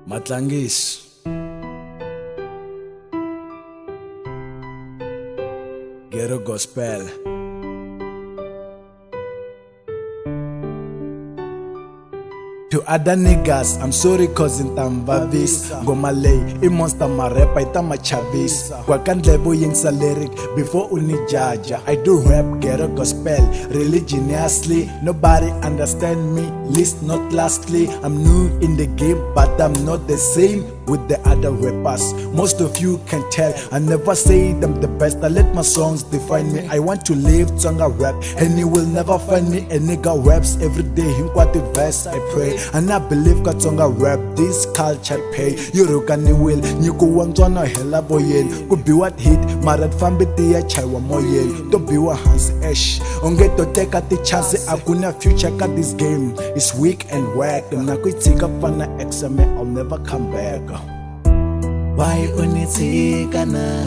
Matlangis. Ghetto gospel. To other niggas, I'm sorry cause in Tambavis Gomalay, I monster ma rap, I tama chavis Wakandlebo yingsa lyric before uni jaja I do rap, ghetto gospel, religiously nobody understand me, least not lastly I'm new in the game, but I'm not the same with the other rappers. Most of you can tell, I never say I'm the best, I let my songs define me. I want to live Tsonga rap, and you will never find me. A nigga raps every day, in what the verse I pray. And I believe ka Tsonga rap, this culture pay. Yorukani will, nyuku wangzwana hela boyen. Could be what hit, marat fambiti ya chaiwa moyen. Don't be wa hands esh. Onge to take a chance, akuna future ka this game. It's weak and whack, and I could take up on the exam, I'll never come back. Why unitika na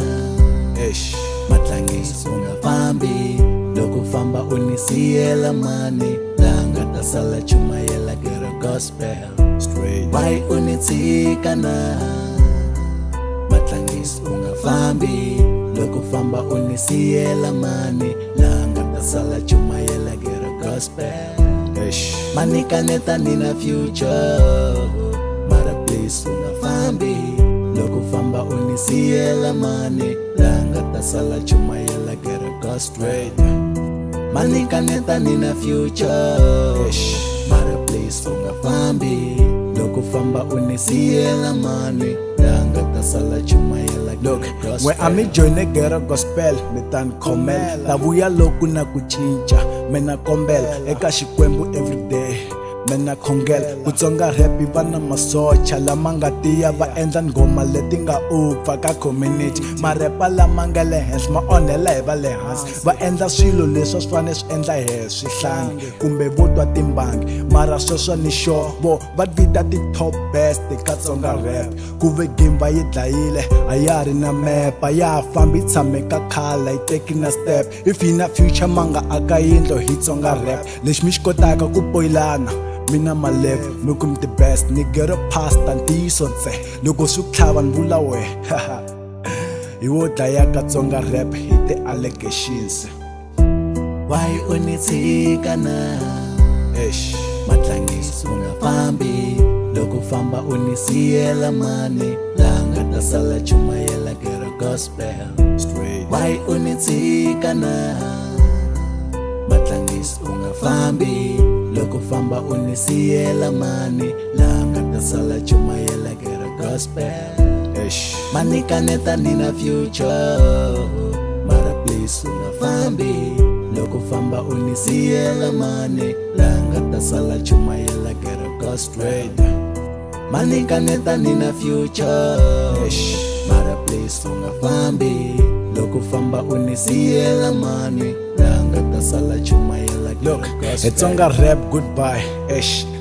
Matlangis ungafambi Loko famba unisiela mani Langa tasala chumayela ghetto gospel Straight. Why unitika na Matlangis ungafambi Loko famba unisiela mani Langa tasala chumayela ghetto gospel Manika neta nina future Mara please ungafambi Loko famba unisiela mani Langa tasala chumayela ghetto gospel Manika neta nina future Mara please ungafambi Loko famba unisiela mani Langa tasala chumayela ghetto gospel When I'm joining ghetto gospel, metan komel Tabuya loku na kuchincha, mena kombel Eka shikwembu everyday Mena kongel, kutsonga rapi vana masocha Lamanga tiya va endla ngoma leti nga upfa ka community Marepa lamanga le hansi, ma onhela hi va le hansi Va endla swilo leswi swane swi endla hi swihlangi Kumbe vo twa timbangi, mara sweswo ni sure Vo va vita ti top best ka Tsonga rap Kuve game va yi dlayile, a ya ri na mepa Ya fambi tshame ka khala, yi teki na step If yi na future manga aka yindlo hi Tsonga rap Lexi mi xi kotaka ku poyilana Mina my level, look the best, nigga the past and decent say Loko su klava nvula we, haha Iwo dlaya ka Tsonga rap, hit the allegations Why unitika na Matlangis ungafambi Loko famba unisiela mani Langa tasala chumayela ghetto gospel Straight. Why unitika na Matlangis ungafambi Loko famba unisiela mani Langa tasala chumayela ghetto gospel Manika neta nina future Mara please ungafambi Loko famba unisiela mani Langa tasala chumayela ghetto gospel Manika neta nina future Mara please ungafambi Loko famba unisiela mani Langa tasala chumayela Look, it's Tsonga rap goodbye,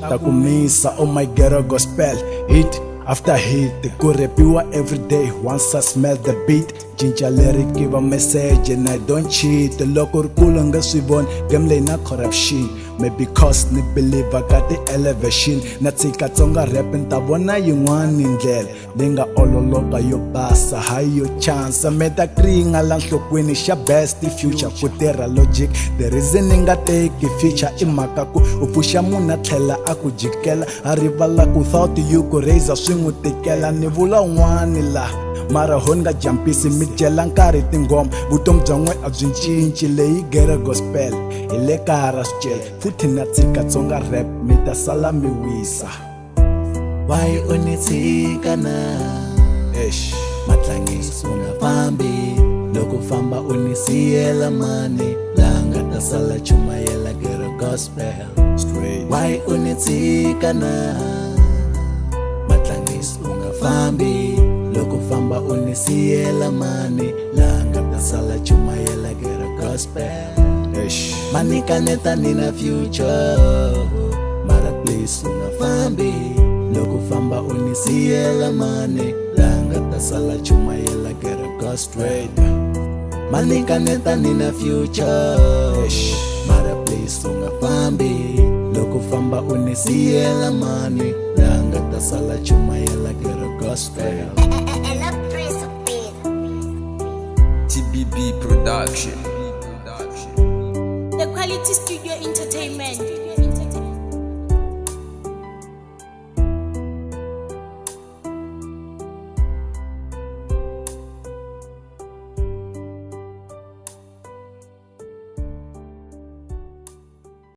takumisa, oh my ghetto gospel Hit after hit, the go repiwa every day Once I smell the beat, ginger lyric give a message and I don't cheat The local kulunga swivon, game na corruption Maybe cause ni believe I got the elevation Natsika Tsonga rap ntabona yin'wani ndlela Lenga ololoka yo basa, hayo chance Meta kringa la nhlokweni xa best future Kutera logic, the reason inga take future Imaka ku upusha muna thlela aku jikela Arivala ku thought you ku raise swin'wi tikela Ni vula un'wani la Mara honga jampisi mi jela nkarhi tingoma Vutomi bya n'we a byi cinci leyi ghetto gospel Hi le kaya swicele futhi na tshika Tsonga rap mi ta sala mi wisa Why unitika na Matlangis ungafambi Loko famba unisiela mani Langa tasala chumayela ghetto gospel Straight. Why unitika na Matlangis ungafambi Loko famba unisiela mani Langa tasala chumayela ghetto gospel Manika neta nina future Mara please ungafambi Loko famba unisiela mani Langa tasala chumayela ghetto gospel Manika neta nina future Mara please ungafambi Loko famba unisiela mani Langa ta sala chumayela kero gospel. And a praise of faith. TBB Production.